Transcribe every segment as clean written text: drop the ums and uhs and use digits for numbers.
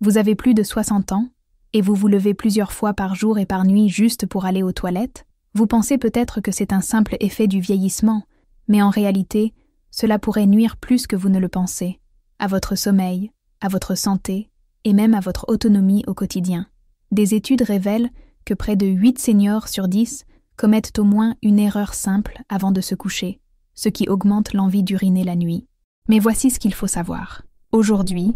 Vous avez plus de 60 ans et vous vous levez plusieurs fois par jour et par nuit juste pour aller aux toilettes. Vous pensez peut-être que c'est un simple effet du vieillissement, mais en réalité, cela pourrait nuire plus que vous ne le pensez, à votre sommeil, à votre santé et même à votre autonomie au quotidien. Des études révèlent que près de 8 seniors sur 10 commettent au moins une erreur simple avant de se coucher, ce qui augmente l'envie d'uriner la nuit. Mais voici ce qu'il faut savoir. Aujourd'hui,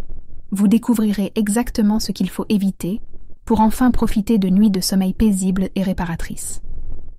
vous découvrirez exactement ce qu'il faut éviter pour enfin profiter de nuits de sommeil paisibles et réparatrices.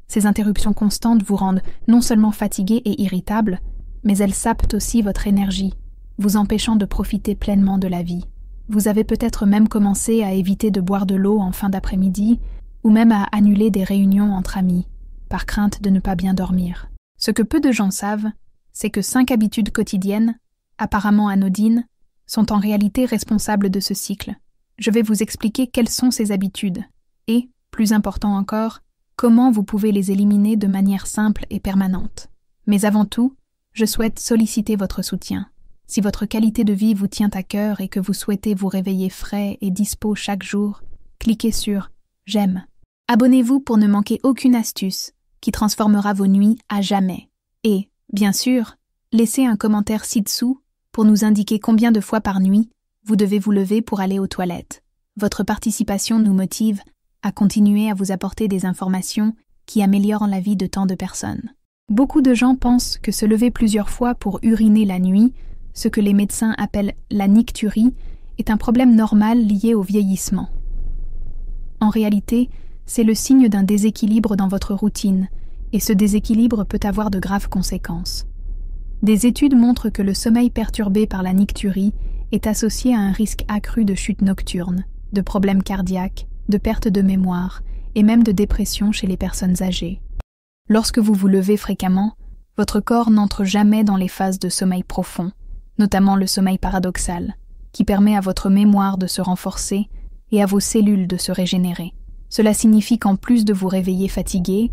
Ces interruptions constantes vous rendent non seulement fatigué et irritable, mais elles sapent aussi votre énergie, vous empêchant de profiter pleinement de la vie. Vous avez peut-être même commencé à éviter de boire de l'eau en fin d'après-midi ou même à annuler des réunions entre amis, par crainte de ne pas bien dormir. Ce que peu de gens savent, c'est que 5 habitudes quotidiennes, apparemment anodines, sont en réalité responsables de ce cycle. Je vais vous expliquer quelles sont ces habitudes et, plus important encore, comment vous pouvez les éliminer de manière simple et permanente. Mais avant tout, je souhaite solliciter votre soutien. Si votre qualité de vie vous tient à cœur et que vous souhaitez vous réveiller frais et dispo chaque jour, cliquez sur « J'aime ». Abonnez-vous pour ne manquer aucune astuce qui transformera vos nuits à jamais. Et, bien sûr, laissez un commentaire ci-dessous pour nous indiquer combien de fois par nuit vous devez vous lever pour aller aux toilettes. Votre participation nous motive à continuer à vous apporter des informations qui améliorent la vie de tant de personnes. Beaucoup de gens pensent que se lever plusieurs fois pour uriner la nuit, ce que les médecins appellent la nicturie, est un problème normal lié au vieillissement. En réalité, c'est le signe d'un déséquilibre dans votre routine, et ce déséquilibre peut avoir de graves conséquences. Des études montrent que le sommeil perturbé par la nicturie est associé à un risque accru de chute nocturne, de problèmes cardiaques, de perte de mémoire et même de dépression chez les personnes âgées. Lorsque vous vous levez fréquemment, votre corps n'entre jamais dans les phases de sommeil profond, notamment le sommeil paradoxal, qui permet à votre mémoire de se renforcer et à vos cellules de se régénérer. Cela signifie qu'en plus de vous réveiller fatigué,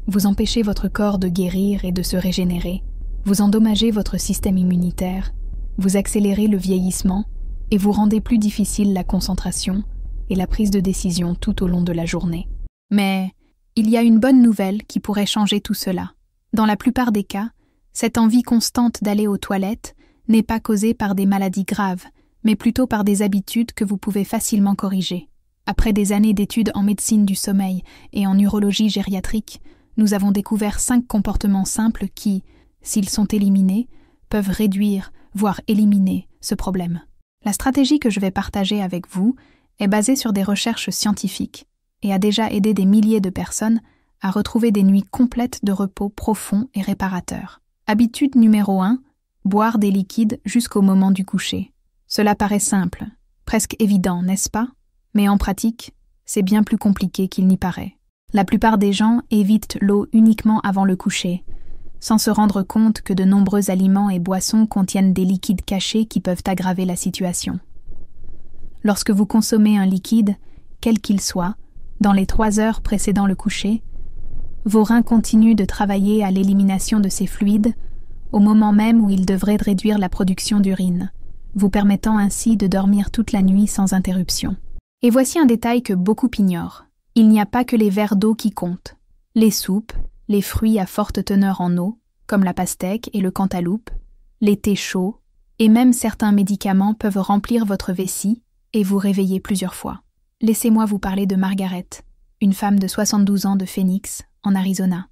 vous empêchez votre corps de guérir et de se régénérer, vous endommagez votre système immunitaire, vous accélérez le vieillissement et vous rendez plus difficile la concentration et la prise de décision tout au long de la journée. Mais il y a une bonne nouvelle qui pourrait changer tout cela. Dans la plupart des cas, cette envie constante d'aller aux toilettes n'est pas causée par des maladies graves, mais plutôt par des habitudes que vous pouvez facilement corriger. Après des années d'études en médecine du sommeil et en urologie gériatrique, nous avons découvert 5 comportements simples qui, s'ils sont éliminés, peuvent réduire, voire éliminer ce problème. La stratégie que je vais partager avec vous est basée sur des recherches scientifiques et a déjà aidé des milliers de personnes à retrouver des nuits complètes de repos profond et réparateur. Habitude numéro 1, boire des liquides jusqu'au moment du coucher. Cela paraît simple, presque évident, n'est-ce pas? Mais en pratique, c'est bien plus compliqué qu'il n'y paraît. La plupart des gens évitent l'eau uniquement avant le coucher, sans se rendre compte que de nombreux aliments et boissons contiennent des liquides cachés qui peuvent aggraver la situation. Lorsque vous consommez un liquide, quel qu'il soit, dans les 3 heures précédant le coucher, vos reins continuent de travailler à l'élimination de ces fluides au moment même où ils devraient réduire la production d'urine, vous permettant ainsi de dormir toute la nuit sans interruption. Et voici un détail que beaucoup ignorent. Il n'y a pas que les verres d'eau qui comptent. Les soupes, les fruits à forte teneur en eau, comme la pastèque et le cantaloupe, les thés chauds, et même certains médicaments peuvent remplir votre vessie et vous réveiller plusieurs fois. Laissez-moi vous parler de Margaret, une femme de 72 ans de Phoenix, en Arizona.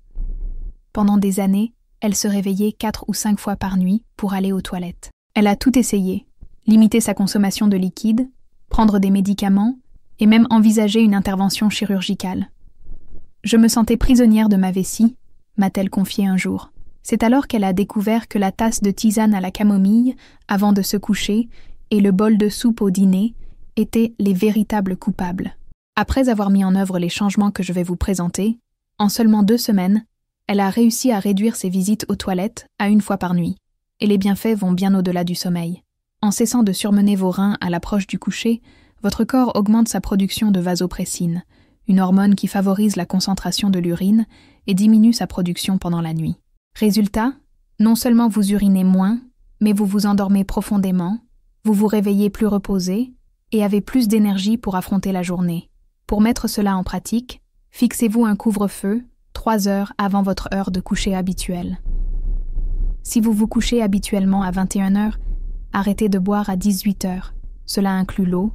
Pendant des années, elle se réveillait 4 ou 5 fois par nuit pour aller aux toilettes. Elle a tout essayé, limiter sa consommation de liquide, prendre des médicaments et même envisager une intervention chirurgicale. « Je me sentais prisonnière de ma vessie », m'a-t-elle confié un jour. C'est alors qu'elle a découvert que la tasse de tisane à la camomille, avant de se coucher, et le bol de soupe au dîner étaient les véritables coupables. Après avoir mis en œuvre les changements que je vais vous présenter, en seulement 2 semaines, elle a réussi à réduire ses visites aux toilettes à 1 fois par nuit. Et les bienfaits vont bien au-delà du sommeil. En cessant de surmener vos reins à l'approche du coucher, votre corps augmente sa production de vasopressine, une hormone qui favorise la concentration de l'urine et diminue sa production pendant la nuit. Résultat, non seulement vous urinez moins, mais vous vous endormez profondément, vous vous réveillez plus reposé et avez plus d'énergie pour affronter la journée. Pour mettre cela en pratique, fixez-vous un couvre-feu 3 heures avant votre heure de coucher habituelle. Si vous vous couchez habituellement à 21 heures, arrêtez de boire à 18 heures. Cela inclut l'eau,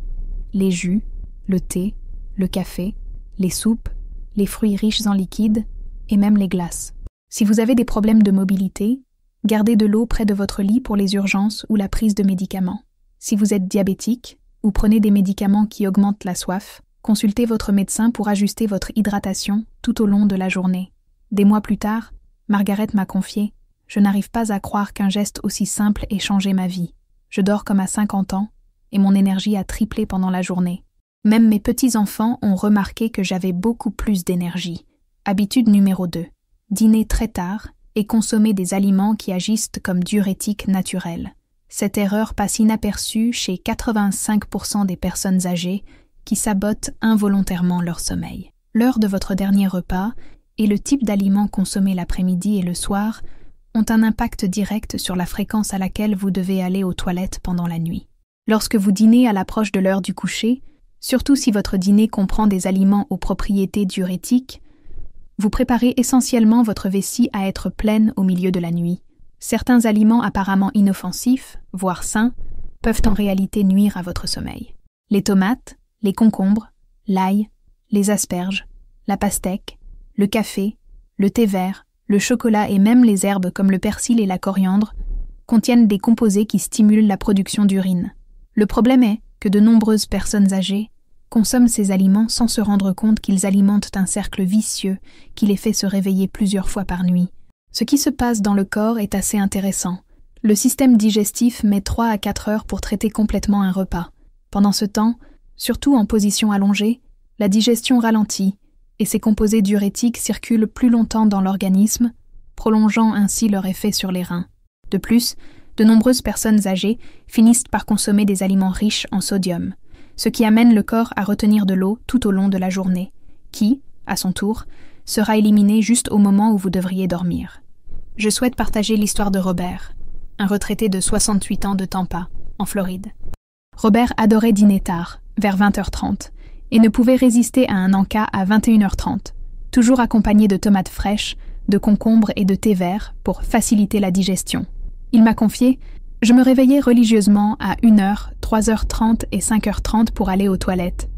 les jus, le thé, le café, les soupes, les fruits riches en liquides et même les glaces. Si vous avez des problèmes de mobilité, gardez de l'eau près de votre lit pour les urgences ou la prise de médicaments. Si vous êtes diabétique ou prenez des médicaments qui augmentent la soif, consultez votre médecin pour ajuster votre hydratation tout au long de la journée. Des mois plus tard, Margaret m'a confié « Je n'arrive pas à croire qu'un geste aussi simple ait changé ma vie. Je dors comme à 50 ans et mon énergie a triplé pendant la journée. Même mes petits-enfants ont remarqué que j'avais beaucoup plus d'énergie. » Habitude numéro 2. Dîner très tard et consommer des aliments qui agissent comme diurétiques naturels. Cette erreur passe inaperçue chez 85% des personnes âgées qui sabotent involontairement leur sommeil. L'heure de votre dernier repas et le type d'aliments consommés l'après-midi et le soir ont un impact direct sur la fréquence à laquelle vous devez aller aux toilettes pendant la nuit. Lorsque vous dînez à l'approche de l'heure du coucher, surtout si votre dîner comprend des aliments aux propriétés diurétiques, vous préparez essentiellement votre vessie à être pleine au milieu de la nuit. Certains aliments apparemment inoffensifs, voire sains, peuvent en réalité nuire à votre sommeil. Les tomates, les concombres, l'ail, les asperges, la pastèque, le café, le thé vert, le chocolat et même les herbes comme le persil et la coriandre contiennent des composés qui stimulent la production d'urine. Le problème est que de nombreuses personnes âgées consomment ces aliments sans se rendre compte qu'ils alimentent un cercle vicieux qui les fait se réveiller plusieurs fois par nuit. Ce qui se passe dans le corps est assez intéressant. Le système digestif met 3 à 4 heures pour traiter complètement un repas. Pendant ce temps, surtout en position allongée, la digestion ralentit et ces composés diurétiques circulent plus longtemps dans l'organisme, prolongeant ainsi leur effet sur les reins. De plus, de nombreuses personnes âgées finissent par consommer des aliments riches en sodium, ce qui amène le corps à retenir de l'eau tout au long de la journée, qui, à son tour, sera éliminée juste au moment où vous devriez dormir. Je souhaite partager l'histoire de Robert, un retraité de 68 ans de Tampa, en Floride. Robert adorait dîner tard, vers 20h30, et ne pouvait résister à un encas à 21h30, toujours accompagné de tomates fraîches, de concombres et de thé vert pour faciliter la digestion. Il m'a confié « Je me réveillais religieusement à 1h, 3h30 et 5h30 pour aller aux toilettes.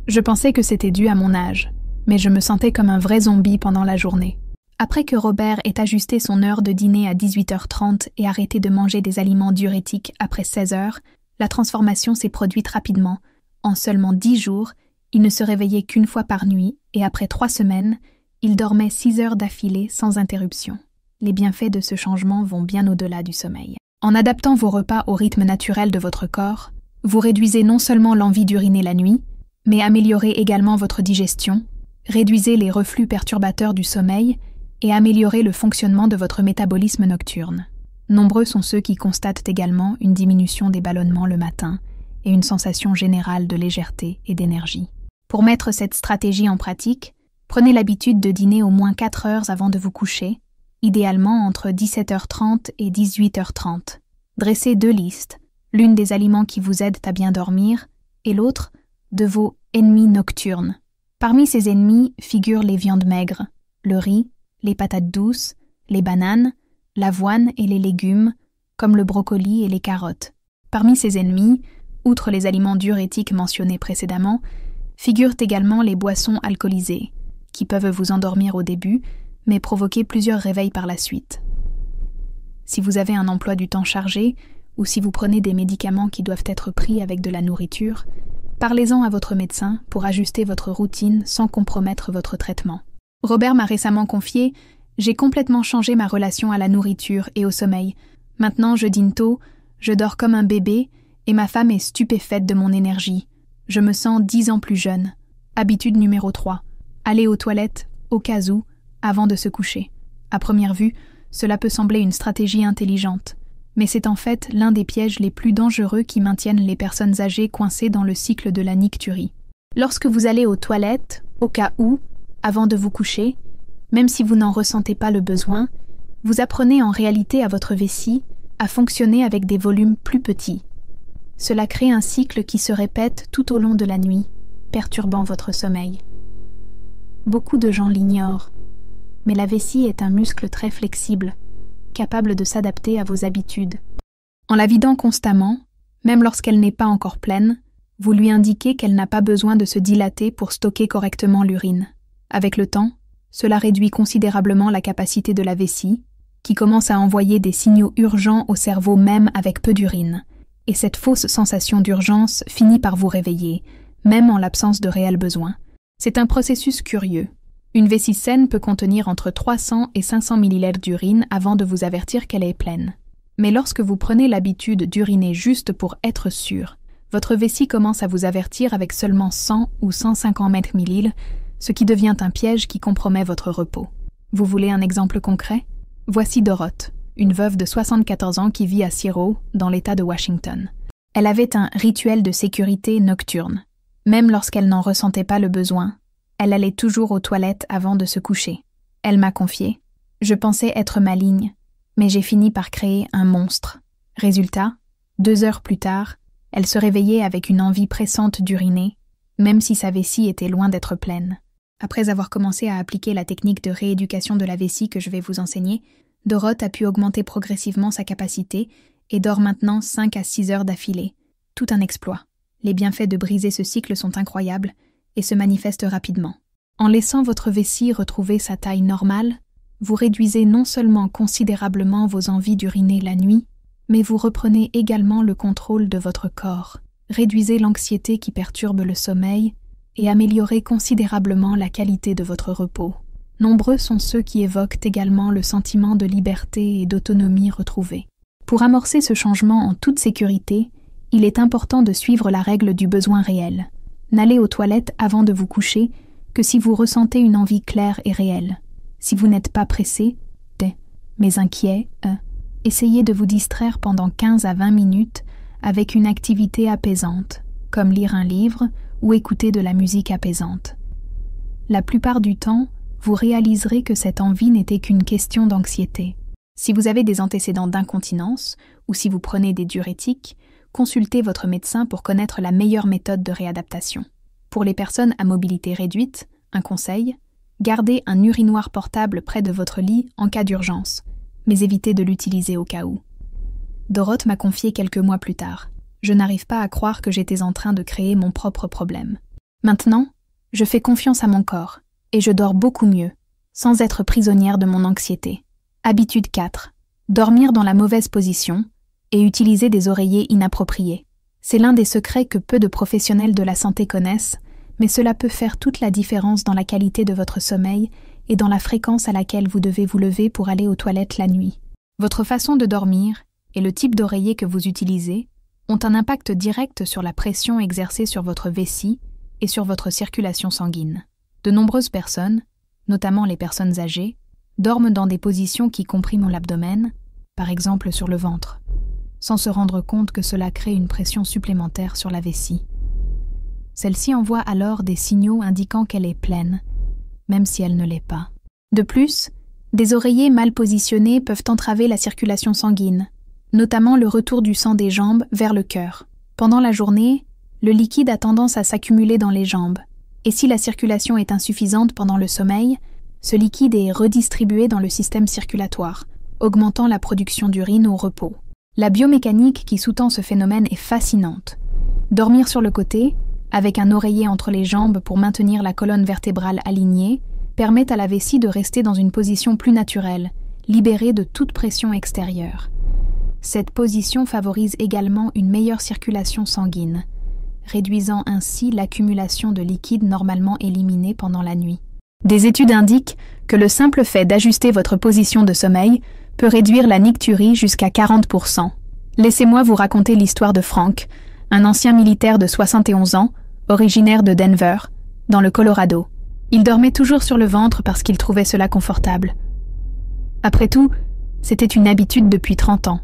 Je pensais que c'était dû à mon âge, mais je me sentais comme un vrai zombie pendant la journée. » Après que Robert ait ajusté son heure de dîner à 18h30 et arrêté de manger des aliments diurétiques après 16h, la transformation s'est produite rapidement. En seulement 10 jours, il ne se réveillait qu'une fois par nuit et après 3 semaines, il dormait 6 heures d'affilée sans interruption. Les bienfaits de ce changement vont bien au-delà du sommeil. En adaptant vos repas au rythme naturel de votre corps, vous réduisez non seulement l'envie d'uriner la nuit, mais améliorez également votre digestion, réduisez les reflux perturbateurs du sommeil et améliorez le fonctionnement de votre métabolisme nocturne. Nombreux sont ceux qui constatent également une diminution des ballonnements le matin et une sensation générale de légèreté et d'énergie. Pour mettre cette stratégie en pratique, prenez l'habitude de dîner au moins 4 heures avant de vous coucher, idéalement entre 17h30 et 18h30. Dressez 2 listes, l'une des aliments qui vous aident à bien dormir et l'autre de vos ennemis nocturnes. Parmi ces ennemis figurent les viandes maigres, le riz, les patates douces, les bananes, l'avoine et les légumes, comme le brocoli et les carottes. Parmi ces ennemis, outre les aliments diurétiques mentionnés précédemment, figurent également les boissons alcoolisées, qui peuvent vous endormir au début, mais provoquer plusieurs réveils par la suite. Si vous avez un emploi du temps chargé, ou si vous prenez des médicaments qui doivent être pris avec de la nourriture, parlez-en à votre médecin pour ajuster votre routine sans compromettre votre traitement. Robert m'a récemment confié « J'ai complètement changé ma relation à la nourriture et au sommeil. Maintenant, je dîne tôt, je dors comme un bébé et ma femme est stupéfaite de mon énergie. Je me sens 10 ans plus jeune. » Habitude numéro 3. Aller aux toilettes, au cas où, avant de se coucher. À première vue, cela peut sembler une stratégie intelligente, mais c'est en fait l'un des pièges les plus dangereux qui maintiennent les personnes âgées coincées dans le cycle de la nicturie. Lorsque vous allez aux toilettes, au cas où, avant de vous coucher, même si vous n'en ressentez pas le besoin, vous apprenez en réalité à votre vessie à fonctionner avec des volumes plus petits. Cela crée un cycle qui se répète tout au long de la nuit, perturbant votre sommeil. Beaucoup de gens l'ignorent, mais la vessie est un muscle très flexible, capable de s'adapter à vos habitudes. En la vidant constamment, même lorsqu'elle n'est pas encore pleine, vous lui indiquez qu'elle n'a pas besoin de se dilater pour stocker correctement l'urine. Avec le temps, cela réduit considérablement la capacité de la vessie, qui commence à envoyer des signaux urgents au cerveau même avec peu d'urine. Et cette fausse sensation d'urgence finit par vous réveiller, même en l'absence de réels besoins. C'est un processus curieux. Une vessie saine peut contenir entre 300 et 500 ml d'urine avant de vous avertir qu'elle est pleine. Mais lorsque vous prenez l'habitude d'uriner juste pour être sûr, votre vessie commence à vous avertir avec seulement 100 ou 150 ml, ce qui devient un piège qui compromet votre repos. Vous voulez un exemple concret? Voici Doroth, une veuve de 74 ans qui vit à Searrow, dans l'État de Washington. Elle avait un rituel de sécurité nocturne. Même lorsqu'elle n'en ressentait pas le besoin, elle allait toujours aux toilettes avant de se coucher. Elle m'a confié « Je pensais être maligne, mais j'ai fini par créer un monstre. » Résultat, 2 heures plus tard, elle se réveillait avec une envie pressante d'uriner, même si sa vessie était loin d'être pleine. Après avoir commencé à appliquer la technique de rééducation de la vessie que je vais vous enseigner, Doroth a pu augmenter progressivement sa capacité et dort maintenant 5 à 6 heures d'affilée. Tout un exploit. Les bienfaits de briser ce cycle sont incroyables et se manifestent rapidement. En laissant votre vessie retrouver sa taille normale, vous réduisez non seulement considérablement vos envies d'uriner la nuit, mais vous reprenez également le contrôle de votre corps, réduisez l'anxiété qui perturbe le sommeil et améliorez considérablement la qualité de votre repos. Nombreux sont ceux qui évoquent également le sentiment de liberté et d'autonomie retrouvée. Pour amorcer ce changement en toute sécurité, il est important de suivre la règle du besoin réel. N'allez aux toilettes avant de vous coucher que si vous ressentez une envie claire et réelle. Si vous n'êtes pas pressé, mais inquiet, essayez de vous distraire pendant 15 à 20 minutes avec une activité apaisante, comme lire un livre ou écouter de la musique apaisante. La plupart du temps, vous réaliserez que cette envie n'était qu'une question d'anxiété. Si vous avez des antécédents d'incontinence ou si vous prenez des diurétiques, consultez votre médecin pour connaître la meilleure méthode de réadaptation. Pour les personnes à mobilité réduite, un conseil, gardez un urinoir portable près de votre lit en cas d'urgence, mais évitez de l'utiliser au cas où. Doroth m'a confié quelques mois plus tard. Je n'arrive pas à croire que j'étais en train de créer mon propre problème. Maintenant, je fais confiance à mon corps et je dors beaucoup mieux, sans être prisonnière de mon anxiété. Habitude 4. Dormir dans la mauvaise position et utiliser des oreillers inappropriés. C'est l'un des secrets que peu de professionnels de la santé connaissent, mais cela peut faire toute la différence dans la qualité de votre sommeil et dans la fréquence à laquelle vous devez vous lever pour aller aux toilettes la nuit. Votre façon de dormir et le type d'oreiller que vous utilisez ont un impact direct sur la pression exercée sur votre vessie et sur votre circulation sanguine. De nombreuses personnes, notamment les personnes âgées, dorment dans des positions qui compriment l'abdomen, par exemple sur le ventre, sans se rendre compte que cela crée une pression supplémentaire sur la vessie. Celle-ci envoie alors des signaux indiquant qu'elle est pleine, même si elle ne l'est pas. De plus, des oreillers mal positionnés peuvent entraver la circulation sanguine, notamment le retour du sang des jambes vers le cœur. Pendant la journée, le liquide a tendance à s'accumuler dans les jambes, et si la circulation est insuffisante pendant le sommeil, ce liquide est redistribué dans le système circulatoire, augmentant la production d'urine au repos. La biomécanique qui sous-tend ce phénomène est fascinante. Dormir sur le côté, avec un oreiller entre les jambes pour maintenir la colonne vertébrale alignée, permet à la vessie de rester dans une position plus naturelle, libérée de toute pression extérieure. Cette position favorise également une meilleure circulation sanguine, réduisant ainsi l'accumulation de liquide normalement éliminé pendant la nuit. Des études indiquent que le simple fait d'ajuster votre position de sommeil peut réduire la nicturie jusqu'à 40%. Laissez-moi vous raconter l'histoire de Frank, un ancien militaire de 71 ans, originaire de Denver, dans le Colorado. Il dormait toujours sur le ventre parce qu'il trouvait cela confortable. Après tout, c'était une habitude depuis 30 ans.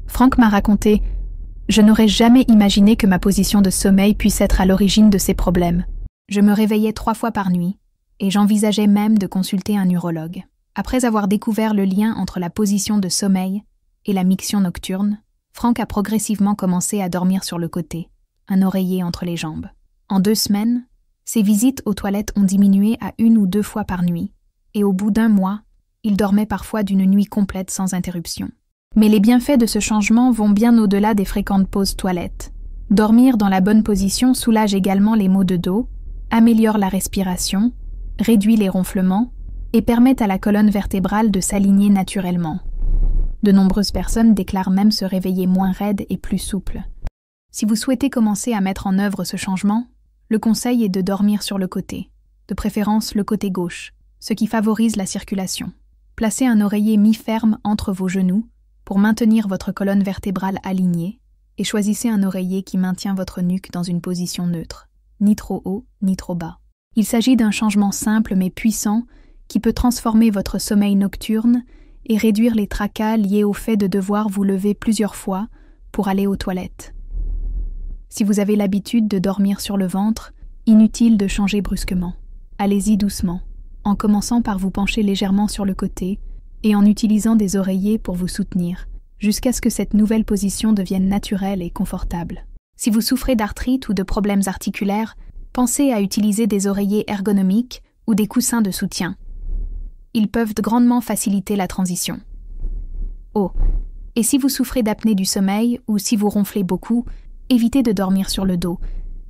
Frank m'a raconté « Je n'aurais jamais imaginé que ma position de sommeil puisse être à l'origine de ces problèmes. Je me réveillais 3 fois par nuit et j'envisageais même de consulter un urologue. » Après avoir découvert le lien entre la position de sommeil et la miction nocturne, Franck a progressivement commencé à dormir sur le côté, un oreiller entre les jambes. En 2 semaines, ses visites aux toilettes ont diminué à 1 ou 2 fois par nuit, et au bout d'1 mois, il dormait parfois d'une nuit complète sans interruption. Mais les bienfaits de ce changement vont bien au-delà des fréquentes pauses toilettes. Dormir dans la bonne position soulage également les maux de dos, améliore la respiration, réduit les ronflements et permet à la colonne vertébrale de s'aligner naturellement. De nombreuses personnes déclarent même se réveiller moins raide et plus souple. Si vous souhaitez commencer à mettre en œuvre ce changement, le conseil est de dormir sur le côté, de préférence le côté gauche, ce qui favorise la circulation. Placez un oreiller mi-ferme entre vos genoux pour maintenir votre colonne vertébrale alignée et choisissez un oreiller qui maintient votre nuque dans une position neutre, ni trop haut ni trop bas. Il s'agit d'un changement simple mais puissant qui peut transformer votre sommeil nocturne et réduire les tracas liés au fait de devoir vous lever plusieurs fois pour aller aux toilettes. Si vous avez l'habitude de dormir sur le ventre, inutile de changer brusquement. Allez-y doucement, en commençant par vous pencher légèrement sur le côté et en utilisant des oreillers pour vous soutenir, jusqu'à ce que cette nouvelle position devienne naturelle et confortable. Si vous souffrez d'arthrite ou de problèmes articulaires, pensez à utiliser des oreillers ergonomiques ou des coussins de soutien. Ils peuvent grandement faciliter la transition. Oh, et si vous souffrez d'apnée du sommeil ou si vous ronflez beaucoup, évitez de dormir sur le dos,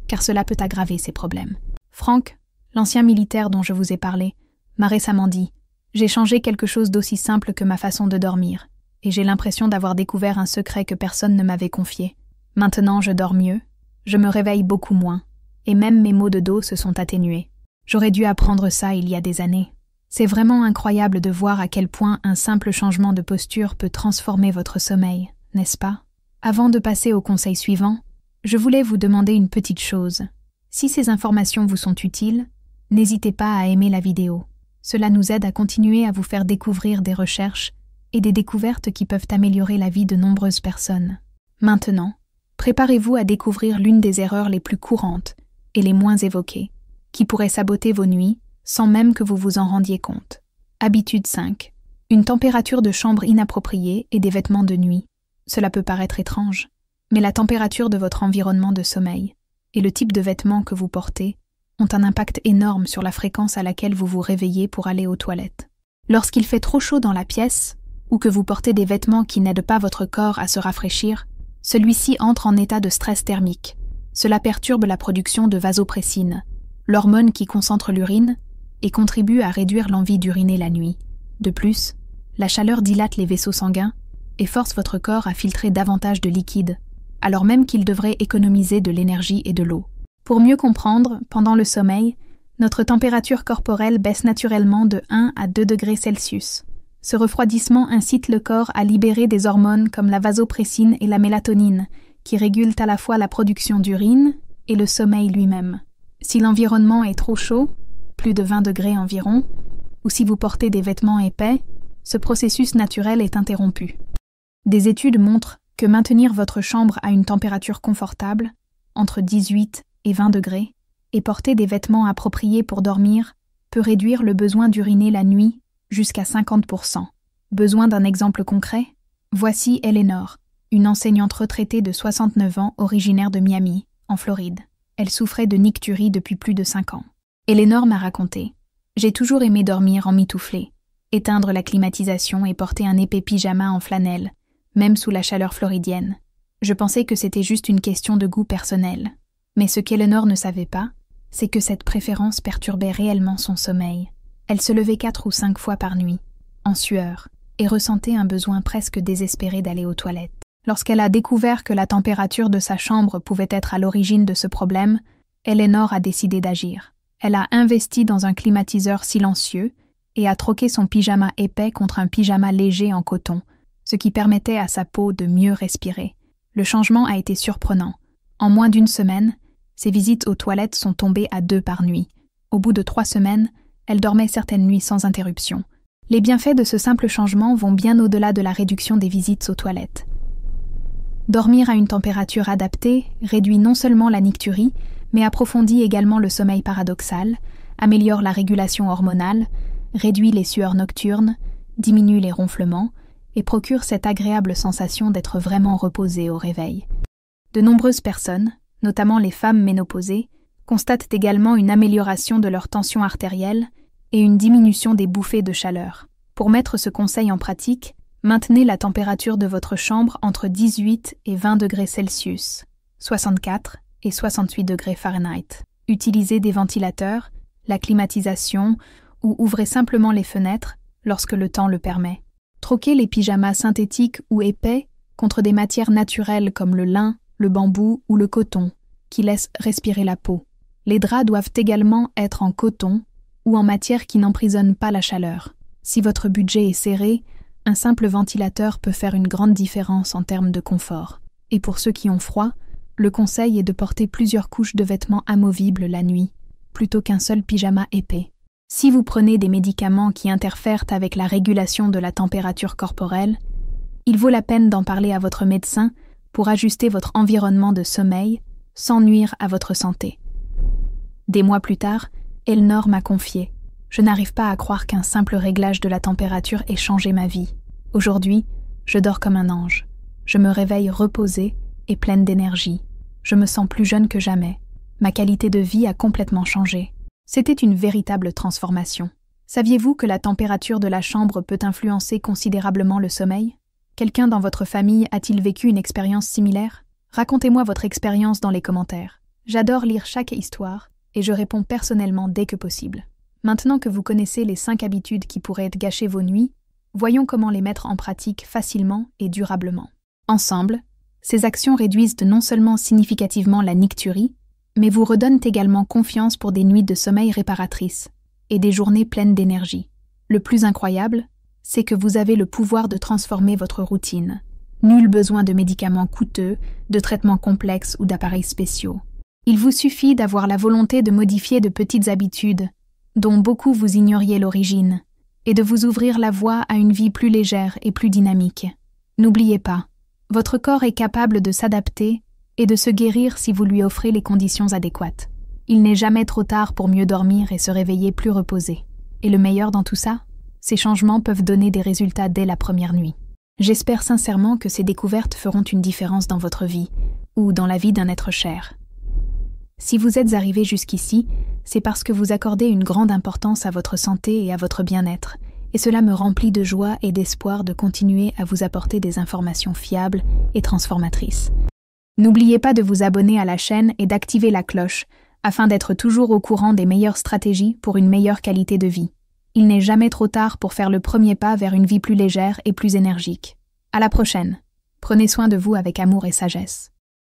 car cela peut aggraver ces problèmes. Franck, l'ancien militaire dont je vous ai parlé, m'a récemment dit « J'ai changé quelque chose d'aussi simple que ma façon de dormir, et j'ai l'impression d'avoir découvert un secret que personne ne m'avait confié. Maintenant, je dors mieux, je me réveille beaucoup moins, et même mes maux de dos se sont atténués. J'aurais dû apprendre ça il y a des années. » C'est vraiment incroyable de voir à quel point un simple changement de posture peut transformer votre sommeil, n'est-ce pas? Avant de passer au conseil suivant, je voulais vous demander une petite chose. Si ces informations vous sont utiles, n'hésitez pas à aimer la vidéo. Cela nous aide à continuer à vous faire découvrir des recherches et des découvertes qui peuvent améliorer la vie de nombreuses personnes. Maintenant, préparez-vous à découvrir l'une des erreurs les plus courantes et les moins évoquées, qui pourrait saboter vos nuits sans même que vous vous en rendiez compte. Habitude 5. Une température de chambre inappropriée et des vêtements de nuit. Cela peut paraître étrange, mais la température de votre environnement de sommeil et le type de vêtements que vous portez ont un impact énorme sur la fréquence à laquelle vous vous réveillez pour aller aux toilettes. Lorsqu'il fait trop chaud dans la pièce, ou que vous portez des vêtements qui n'aident pas votre corps à se rafraîchir, celui-ci entre en état de stress thermique. Cela perturbe la production de vasopressine, l'hormone qui concentre l'urine, et contribue à réduire l'envie d'uriner la nuit. De plus, la chaleur dilate les vaisseaux sanguins et force votre corps à filtrer davantage de liquide, alors même qu'il devrait économiser de l'énergie et de l'eau. Pour mieux comprendre, pendant le sommeil, notre température corporelle baisse naturellement de 1 à 2 degrés Celsius. Ce refroidissement incite le corps à libérer des hormones comme la vasopressine et la mélatonine, qui régulent à la fois la production d'urine et le sommeil lui-même. Si l'environnement est trop chaud, plus de 20 degrés environ, ou si vous portez des vêtements épais, ce processus naturel est interrompu. Des études montrent que maintenir votre chambre à une température confortable, entre 18 et 20 degrés, et porter des vêtements appropriés pour dormir, peut réduire le besoin d'uriner la nuit jusqu'à 50%. Besoin d'un exemple concret? Voici Eleanor, une enseignante retraitée de 69 ans originaire de Miami, en Floride. Elle souffrait de nicturie depuis plus de 5 ans. Eleanor m'a raconté « J'ai toujours aimé dormir en mitouflée, éteindre la climatisation et porter un épais pyjama en flanelle, même sous la chaleur floridienne. Je pensais que c'était juste une question de goût personnel. Mais ce qu'Eleanor ne savait pas, c'est que cette préférence perturbait réellement son sommeil. Elle se levait 4 ou 5 fois par nuit, en sueur, et ressentait un besoin presque désespéré d'aller aux toilettes. Lorsqu'elle a découvert que la température de sa chambre pouvait être à l'origine de ce problème, Eleanor a décidé d'agir. Elle a investi dans un climatiseur silencieux et a troqué son pyjama épais contre un pyjama léger en coton, ce qui permettait à sa peau de mieux respirer. Le changement a été surprenant. En moins d'1 semaine, ses visites aux toilettes sont tombées à 2 par nuit. Au bout de 3 semaines, elle dormait certaines nuits sans interruption. Les bienfaits de ce simple changement vont bien au-delà de la réduction des visites aux toilettes. Dormir à une température adaptée réduit non seulement la nicturie, mais approfondit également le sommeil paradoxal, améliore la régulation hormonale, réduit les sueurs nocturnes, diminue les ronflements et procure cette agréable sensation d'être vraiment reposé au réveil. De nombreuses personnes, notamment les femmes ménopausées, constatent également une amélioration de leur tension artérielle et une diminution des bouffées de chaleur. Pour mettre ce conseil en pratique, maintenez la température de votre chambre entre 18 et 20 degrés Celsius, 64 et 68 degrés Fahrenheit. Utilisez des ventilateurs, la climatisation ou ouvrez simplement les fenêtres lorsque le temps le permet. Troquez les pyjamas synthétiques ou épais contre des matières naturelles comme le lin, le bambou ou le coton, qui laissent respirer la peau. Les draps doivent également être en coton ou en matière qui n'emprisonne pas la chaleur. Si votre budget est serré, un simple ventilateur peut faire une grande différence en termes de confort. Et pour ceux qui ont froid, le conseil est de porter plusieurs couches de vêtements amovibles la nuit, plutôt qu'un seul pyjama épais. Si vous prenez des médicaments qui interfèrent avec la régulation de la température corporelle, il vaut la peine d'en parler à votre médecin pour ajuster votre environnement de sommeil sans nuire à votre santé. Des mois plus tard, Elnor m'a confié « Je n'arrive pas à croire qu'un simple réglage de la température ait changé ma vie. Aujourd'hui, je dors comme un ange. Je me réveille reposée et pleine d'énergie. Je me sens plus jeune que jamais. Ma qualité de vie a complètement changé. » C'était une véritable transformation. Saviez-vous que la température de la chambre peut influencer considérablement le sommeil? Quelqu'un dans votre famille a-t-il vécu une expérience similaire? Racontez-moi votre expérience dans les commentaires. J'adore lire chaque histoire et je réponds personnellement dès que possible. Maintenant que vous connaissez les 5 habitudes qui pourraient gâcher vos nuits, voyons comment les mettre en pratique facilement et durablement. Ensemble, ces actions réduisent non seulement significativement la nicturie, mais vous redonnent également confiance pour des nuits de sommeil réparatrices et des journées pleines d'énergie. Le plus incroyable, c'est que vous avez le pouvoir de transformer votre routine. Nul besoin de médicaments coûteux, de traitements complexes ou d'appareils spéciaux. Il vous suffit d'avoir la volonté de modifier de petites habitudes, dont beaucoup vous ignoriez l'origine, et de vous ouvrir la voie à une vie plus légère et plus dynamique. N'oubliez pas, votre corps est capable de s'adapter et de se guérir si vous lui offrez les conditions adéquates. Il n'est jamais trop tard pour mieux dormir et se réveiller plus reposé. Et le meilleur dans tout ça, ces changements peuvent donner des résultats dès la première nuit. J'espère sincèrement que ces découvertes feront une différence dans votre vie, ou dans la vie d'un être cher. Si vous êtes arrivé jusqu'ici, c'est parce que vous accordez une grande importance à votre santé et à votre bien-être, et cela me remplit de joie et d'espoir de continuer à vous apporter des informations fiables et transformatrices. N'oubliez pas de vous abonner à la chaîne et d'activer la cloche afin d'être toujours au courant des meilleures stratégies pour une meilleure qualité de vie. Il n'est jamais trop tard pour faire le premier pas vers une vie plus légère et plus énergique. À la prochaine. Prenez soin de vous avec amour et sagesse.